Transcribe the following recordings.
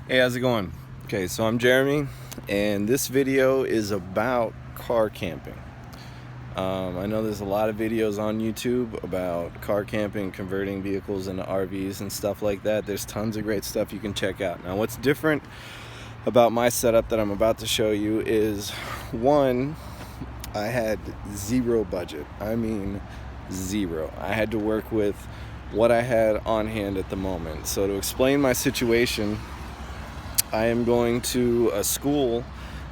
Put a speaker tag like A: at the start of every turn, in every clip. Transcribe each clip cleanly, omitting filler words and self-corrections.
A: Hey, how's it going? Okay, so I'm Jeremy, and this video is about car camping. I know there's a lot of videos on YouTube about car camping, converting vehicles into RVs and stuff like that. There's tons of great stuff you can check out. Now, what's different about my setup that I'm about to show you is, one, I had zero budget. I mean, zero. I had to work with what I had on hand at the moment. So to explain my situation, I am going to a school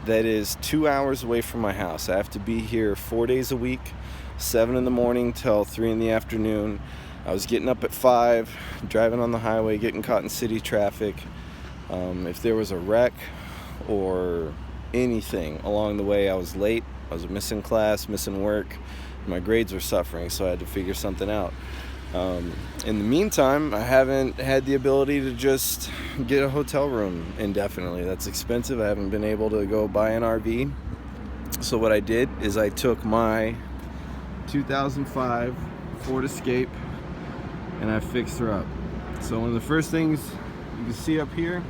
A: that is 2 hours away from my house. I have to be here 4 days a week, 7 in the morning till 3 in the afternoon. I was getting up at 5, driving on the highway, getting caught in city traffic. If there was a wreck or anything along the way, I was late. I was missing class, missing work. My grades were suffering, so I had to figure something out. In the meantime, I haven't had the ability to just get a hotel room indefinitely. That's expensive. I haven't been able to go buy an RV. So what I did is I took my 2005 Ford Escape and I fixed her up. So one of the first things you can see up here,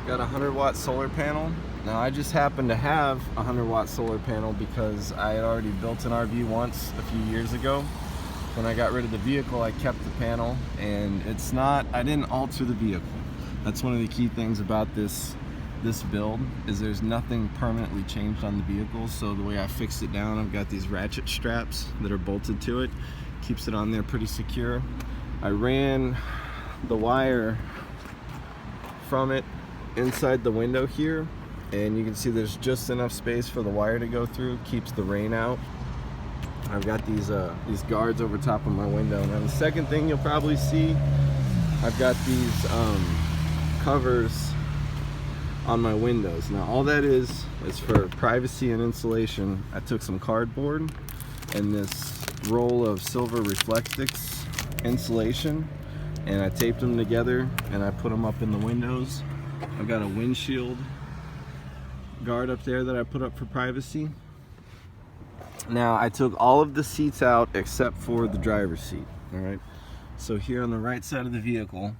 A: got a 100-watt solar panel. Now I just happen to have a 100-watt solar panel because I had already built an RV once a few years ago. When I got rid of the vehicle, I kept the panel, and I didn't alter the vehicle. That's one of the key things about this build, is there's nothing permanently changed on the vehicle. So the way I fixed it down, I've got these ratchet straps that are bolted to it. Keeps it on there pretty secure. I ran the wire from it inside the window here, and you can see there's just enough space for the wire to go through, keeps the rain out. I've got these guards over top of my window. Now the second thing you'll probably see, I've got these covers on my windows. Now all that is for privacy and insulation. I took some cardboard and this roll of silver Reflectix insulation, and I taped them together and I put them up in the windows. I've got a windshield guard up there that I put up for privacy. Now I took all of the seats out except for the driver's seat. All right, so here on the right side of the vehicle,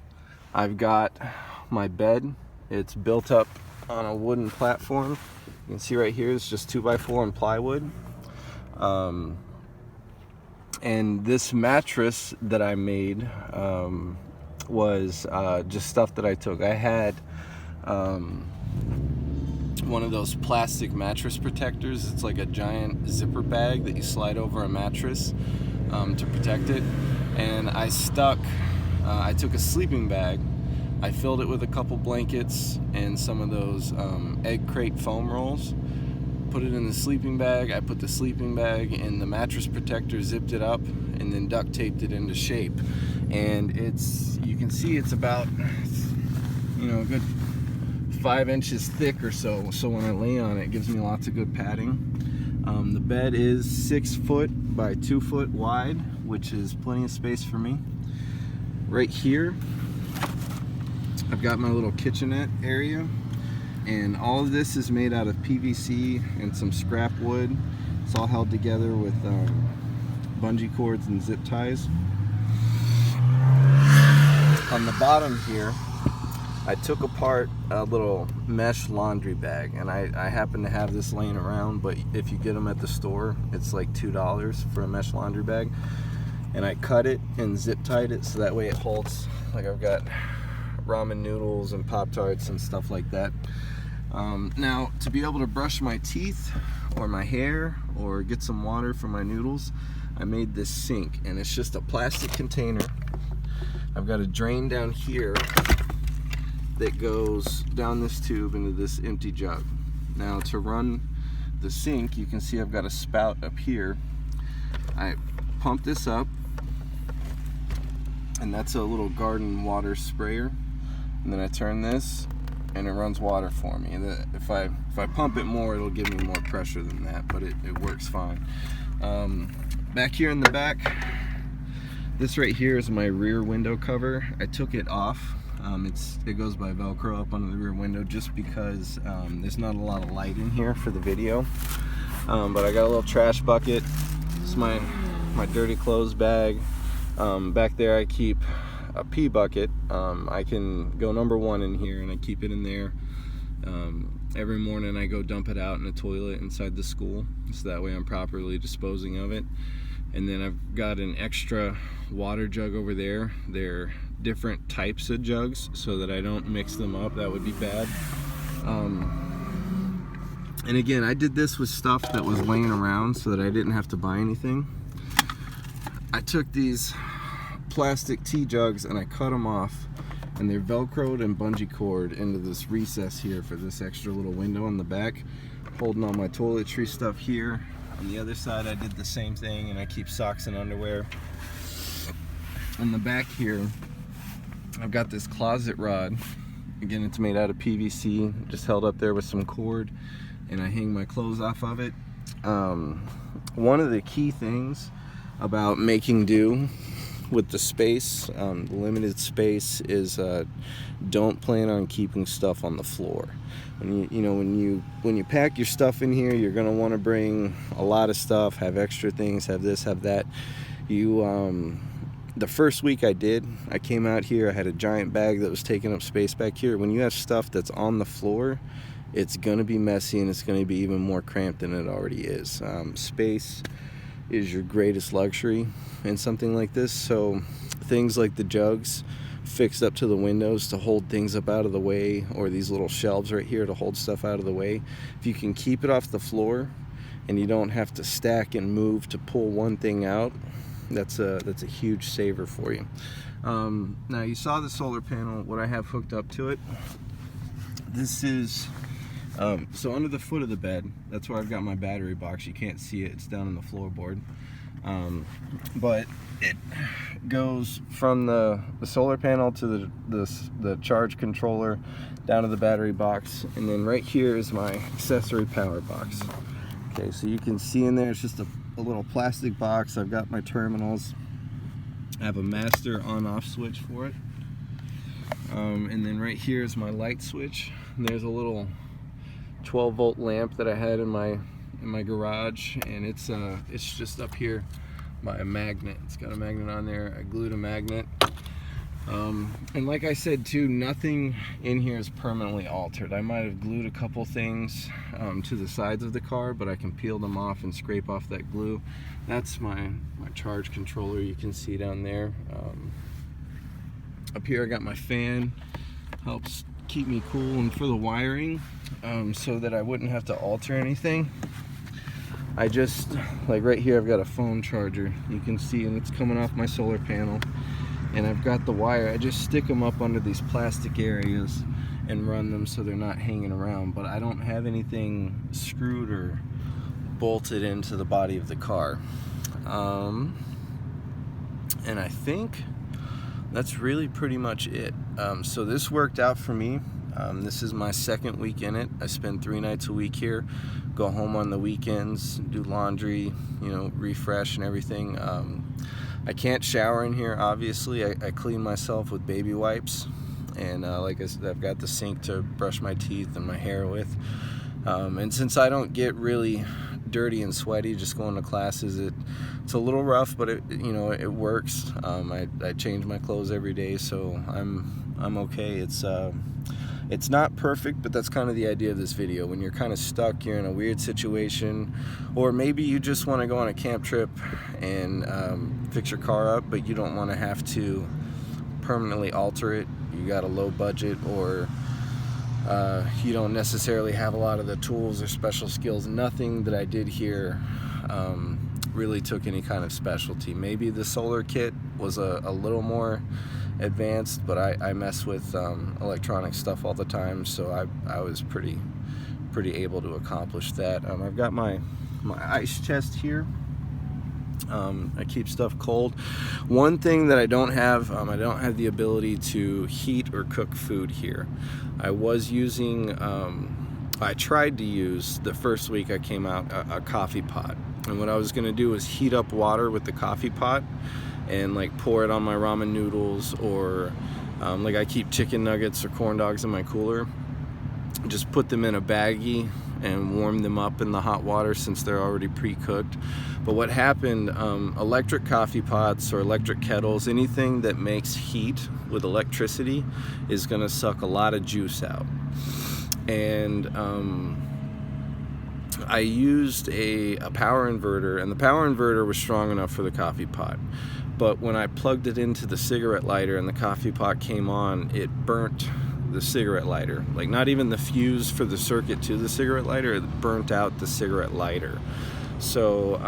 A: I've got my bed. It's built up on a wooden platform. You can see right here, it's just 2x4 and plywood. And this mattress that I made was just stuff that I took. I had one of those plastic mattress protectors. It's like a giant zipper bag that you slide over a mattress to protect it. And I took a sleeping bag, I filled it with a couple blankets and some of those egg crate foam rolls, put it in the sleeping bag. I put the sleeping bag in the mattress protector, zipped it up, and then duct taped it into shape. And you can see it's about, a good 5 inches thick or so when I lay on it, it gives me lots of good padding. The bed is 6 foot by 2 foot wide, which is plenty of space for me. Right here, I've got my little kitchenette area, and all of this is made out of PVC and some scrap wood. It's all held together with bungee cords and zip ties. On the bottom here, I took apart a little mesh laundry bag, and I happen to have this laying around, but if you get them at the store, it's like $2 for a mesh laundry bag. And I cut it and zip tied it so that way it holds, like I've got ramen noodles and Pop-Tarts and stuff like that. Now, to be able to brush my teeth or my hair or get some water for my noodles, I made this sink, and it's just a plastic container. I've got a drain down here that goes down this tube into this empty jug. Now to run the sink, you can see I've got a spout up here. I pump this up, and that's a little garden water sprayer, and then I turn this and it runs water for me. And if I pump it more, it'll give me more pressure than that, but it works fine. Back here in the back, this right here is my rear window cover. I took it off. It goes by Velcro up under the rear window just because there's not a lot of light in here for the video. But I got a little trash bucket. It's my dirty clothes bag. Back there I keep a pee bucket. I can go number 1 in here, and I keep it in there. Every morning I go dump it out in a toilet inside the school, so that way I'm properly disposing of it. And then I've got an extra water jug over there. They're different types of jugs so that I don't mix them up. That would be bad. And again, I did this with stuff that was laying around so that I didn't have to buy anything. I took these plastic tea jugs and I cut them off, and they're velcroed and bungee cord into this recess here for this extra little window on the back, holding all my toiletry stuff here. On the other side I did the same thing, and I keep socks and underwear. On the back here I've got this closet rod. Again, it's made out of PVC, just held up there with some cord, and I hang my clothes off of it. One of the key things about making do with the space, the limited space, is don't plan on keeping stuff on the floor. When you pack your stuff in here, you're gonna want to bring a lot of stuff, have extra things, have this, have that. The first week I came out here, I had a giant bag that was taking up space back here. When you have stuff that's on the floor, it's gonna be messy, and it's gonna be even more cramped than it already is. Space is your greatest luxury in something like this, so things like the jugs fixed up to the windows to hold things up out of the way, or these little shelves right here to hold stuff out of the way, if you can keep it off the floor and you don't have to stack and move to pull one thing out, that's a huge saver for you. Now, you saw the solar panel, what I have hooked up to it. This is so under the foot of the bed, that's where I've got my battery box. You can't see it, it's down on the floorboard. But it goes from the solar panel to the charge controller, down to the battery box, and then right here is my accessory power box. Okay, so you can see in there, it's just a little plastic box. I've got my terminals. I have a master on-off switch for it. And then right here is my light switch. And there's a little 12-volt lamp that I had in my garage, and it's just up here by a magnet. It's got a magnet on there. I glued a magnet. And like I said too, nothing in here is permanently altered. I might have glued a couple things to the sides of the car, but I can peel them off and scrape off that glue. That's my charge controller, you can see down there. Up here I got my fan, helps keep me cool, and for the wiring, so that I wouldn't have to alter anything, I just, like right here, I've got a phone charger, you can see, and it's coming off my solar panel. And I've got the wire, I just stick them up under these plastic areas and run them so they're not hanging around, but I don't have anything screwed or bolted into the body of the car. And I think that's really pretty much it. So this worked out for me. This is my second week in it. I spend 3 nights a week here, go home on the weekends, do laundry, refresh and everything. I can't shower in here, obviously. I clean myself with baby wipes, and like I said, I've got the sink to brush my teeth and my hair with. And since I don't get really dirty and sweaty just going to classes, it's a little rough, but it works. I change my clothes every day, so I'm okay. It's not perfect, but that's kind of the idea of this video. When you're kind of stuck, you're in a weird situation, or maybe you just want to go on a camp trip and fix your car up, but you don't want to have to permanently alter it. You got a low budget, or you don't necessarily have a lot of the tools or special skills. Nothing that I did here really took any kind of specialty. Maybe the solar kit was a little more advanced, but I mess with electronic stuff all the time, so I was pretty able to accomplish that. I've got my ice chest here. I keep stuff cold. One thing that I don't have the ability to heat or cook food here. I tried to use, the first week I came out, a coffee pot, and what I was going to do was heat up water with the coffee pot and like pour it on my ramen noodles, or like I keep chicken nuggets or corn dogs in my cooler, just put them in a baggie and warm them up in the hot water since they're already pre-cooked. But what happened, electric coffee pots or electric kettles, anything that makes heat with electricity is going to suck a lot of juice out. And I used a power inverter, and the power inverter was strong enough for the coffee pot. But when I plugged it into the cigarette lighter and the coffee pot came on, it burnt the cigarette lighter. Like, not even the fuse for the circuit to the cigarette lighter, it burnt out the cigarette lighter. So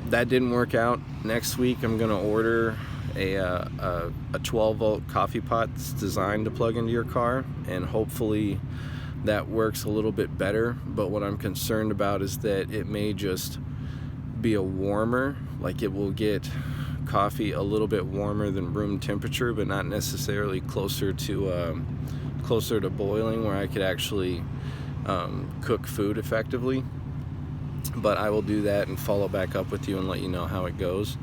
A: that didn't work out. Next week I'm gonna order a 12 volt coffee pot that's designed to plug into your car, and hopefully that works a little bit better. But what I'm concerned about is that it may just be a warmer, like it will get coffee a little bit warmer than room temperature, but not necessarily closer to boiling where I could actually cook food effectively. But I will do that and follow back up with you and let you know how it goes.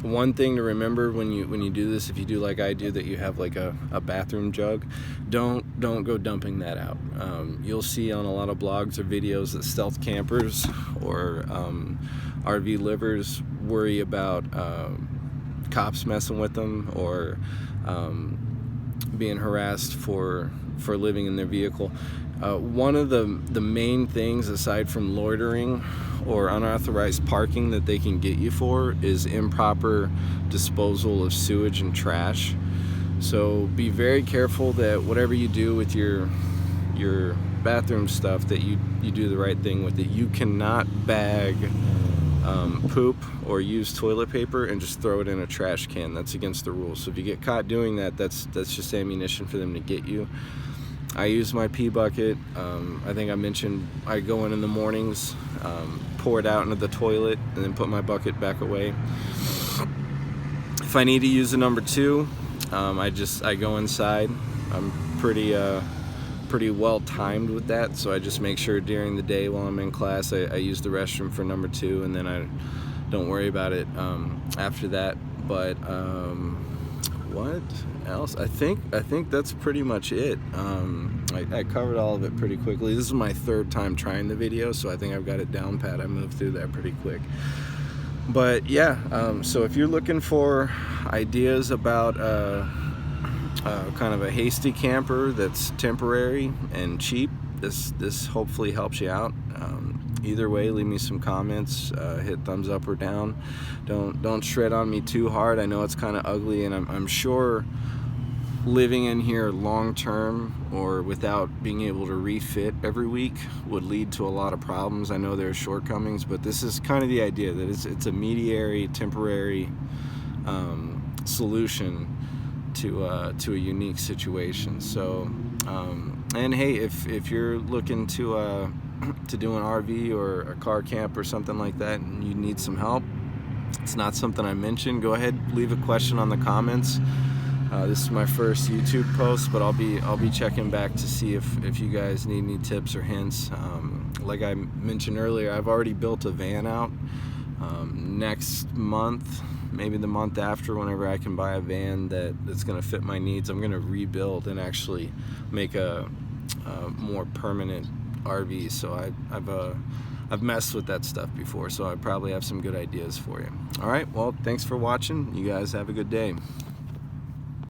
A: One thing to remember when you do this, if you do like I do, that you have like a bathroom jug, don't go dumping that out. You'll see on a lot of blogs or videos that stealth campers or RV livers worry about cops messing with them or being harassed for living in their vehicle. One of the main things, aside from loitering or unauthorized parking, that they can get you for is improper disposal of sewage and trash. So be very careful that whatever you do with your bathroom stuff, that you do the right thing with it. You cannot bag poop or use toilet paper and just throw it in a trash can. That's against the rules. So if you get caught doing that, that's just ammunition for them to get you. I use my pee bucket. I think I mentioned I go in the mornings, pour it out into the toilet, and then put my bucket back away. If I need to use a number 2, I go inside. I'm pretty well timed with that, so I just make sure during the day while I'm in class I use the restroom for number 2, and then I don't worry about it after that. But what else? I think that's pretty much it. I covered all of it pretty quickly. This is my 3rd time trying the video, so I think I've got it down pat. I moved through that pretty quick. But yeah, so if you're looking for ideas about kind of a hasty camper that's temporary and cheap, this hopefully helps you out. Either way, leave me some comments, hit thumbs up or down. Don't shred on me too hard. I know it's kind of ugly, and I'm sure living in here long term or without being able to refit every week would lead to a lot of problems. I know there are shortcomings, but this is kind of the idea, that it's a mediary, temporary solution to a unique situation. So and hey, if you're looking to do an RV or a car camp or something like that and you need some help, it's not something I mentioned, go ahead, leave a question on the comments. This is my first YouTube post, but I'll be checking back to see if you guys need any tips or hints. Like I mentioned earlier, I've already built a van out. Next month, maybe the month after, whenever I can buy a van that's going to fit my needs, I'm going to rebuild and actually make a more permanent RV. So I've messed with that stuff before, so I probably have some good ideas for you. All right, well, thanks for watching. You guys have a good day.